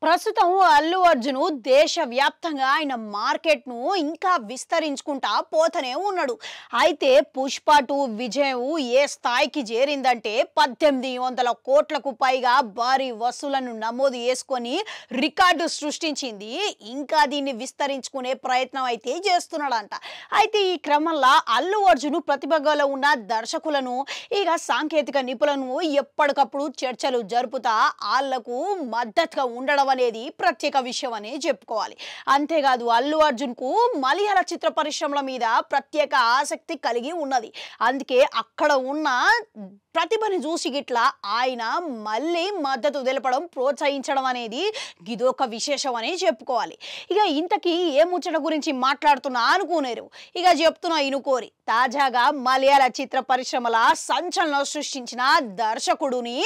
ప్రస్తుతం అల్లు అర్జున్ దేశవ్యాప్తంగా ఆయన మార్కెట్ను ఇంకా విస్తరించుకుంటా పోతనే ఉన్నాడు. అయితే పుష్ప 2 విజయం ఏ స్థాయికి చేరిందంటే 1800 కోట్లకు పైగా భారీ వసూలను నమోదు చేసుకొని రికార్డు సృష్టించింది. ఇంకా దీన్ని విస్తరించుకునే ప్రయత్నం అయితే చేస్తున్నాడంట. అయితే ఈ క్రమంలో అల్లు అర్జున్ ప్రతిభలో ఉన్న దర్శకులను సాంకేతిక నిపుణులను ఎప్పటికప్పుడు చర్చలు జరుపుతా వాళ్లకు మద్దతుగా ఉండడం అనేది ప్రత్యేక విషయం అని చెప్పుకోవాలి. అంతేకాదు అల్లు అర్జున్ కు మలయాళ చిత్ర పరిశ్రమల మీద ప్రత్యేక ఆసక్తి కలిగి ఉన్నది. అందుకే అక్కడ ఉన్న ప్రతిభని చూసి గిట్లా ఆయన మళ్ళీ మద్దతు తెలపడం ప్రోత్సహించడం అనేది ఇదొక విశేషం అని చెప్పుకోవాలి. ఇంతకీ ఏ ముచ్చట గురించి మాట్లాడుతున్నా అనుకునేరు. చెప్తున్నా ఇనుకోరి. తాజాగా మలయాళ చిత్ర పరిశ్రమల సంచలనం సృష్టించిన దర్శకుడిని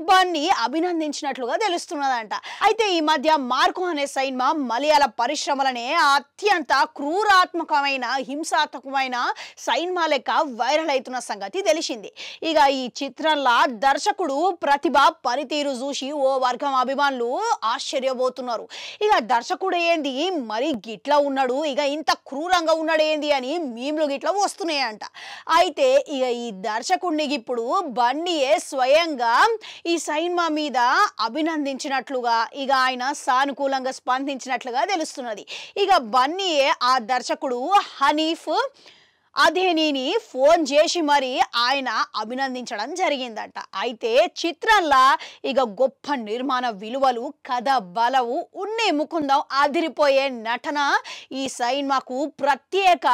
బన్నీ అభినందించినట్లుగా తెలుస్తున్నదంట. అయితే ఈ మధ్య మార్కో అనే సినిమా మలయాళ పరిశ్రమలనే అత్యంత క్రూరాత్మకమైన హింసాత్మకమైన సినిమా లెక్క వైరల్ అవుతున్న సంగతి తెలిసింది. ఈ చిత్రంలో దర్శకుడు ప్రతిభ పనితీరు చూసి ఓ వర్గం అభిమానులు ఆశ్చర్యపోతున్నారు. దర్శకుడు ఏంది మరి గిట్లా ఉన్నాడు, ఇంత క్రూరంగా ఉన్నాడు ఏంది అని మీమ్లు గిట్లా వస్తున్నాయంట. అయితే ఈ దర్శకుడిని ఇప్పుడు బన్నీయే స్వయంగా ఈ సినిమా మీద అభినందించినట్లుగా ఆయన సానుకూలంగా స్పందించినట్లుగా తెలుస్తున్నది. బన్నీయే ఆ దర్శకుడు హనీఫ్ అదేనీని ఫోన్ చేసి మరి ఆయన అభినందించడం జరిగిందట. అయితే చిత్రంలో గొప్ప నిర్మాణ విలువలు, కథ బలవు, ఉన్ని ముకుందం అదిరిపోయే నటన ఈ సినిమాకు ప్రత్యేక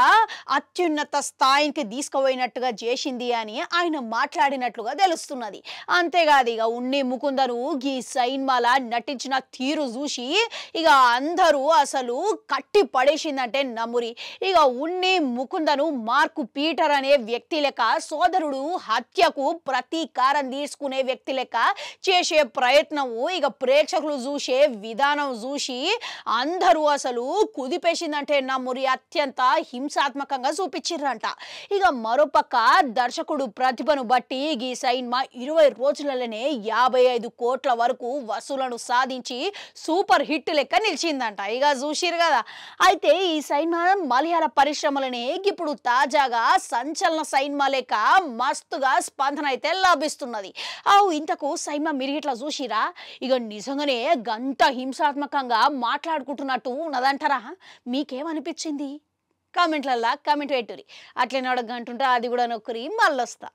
అత్యున్నత స్థాయికి తీసుకుపోయినట్టుగా చేసింది అని ఆయన మాట్లాడినట్లుగా తెలుస్తున్నది. అంతేకాదు ఉన్ని ముకుందను ఈ సినిమాలో నటించిన తీరు చూసి అందరూ అసలు కట్టి పడేసిందంటే నమ్మురి. ఉన్ని ముకుందను మార్కు పీటర్ అనే వ్యక్తి లెక్క సోదరుడు హత్యకు ప్రతీకారం తీసుకునే వ్యక్తి లెక్క చేసే ప్రయత్నము ప్రేక్షకులు చూసే విధానం చూసి అందరూ అసలు కుదిపేసిందంటే నమ్మురి. అత్యంత హింసాత్మకంగా చూపించిర్రంట. మరోపక్క దర్శకుడు ప్రతిభను బట్టి ఈ సినిమా 20 రోజులలోనే 55 కోట్ల వరకు వసూలను సాధించి సూపర్ హిట్ లెక్క నిలిచిందంట. చూసిరు కదా. అయితే ఈ సినిమా మలయాళ పరిశ్రమలనే ఇప్పుడు తాజాగా సంచలన సినిమా లేక మస్తుగా స్పందన అయితే లభిస్తున్నది. ఇంతకు సినిమా మీరు ఇట్లా చూసిరా? నిజంగానే గంట హింసాత్మకంగా మాట్లాడుకుంటున్నట్టు ఉన్నదంటారా? మీకేమనిపించింది? కామెంట్లల్లా కామెంట్ పెట్టురి. అట్లనే అడగంటుంటే అది కూడా నొక్కరి మళ్ళొస్తా.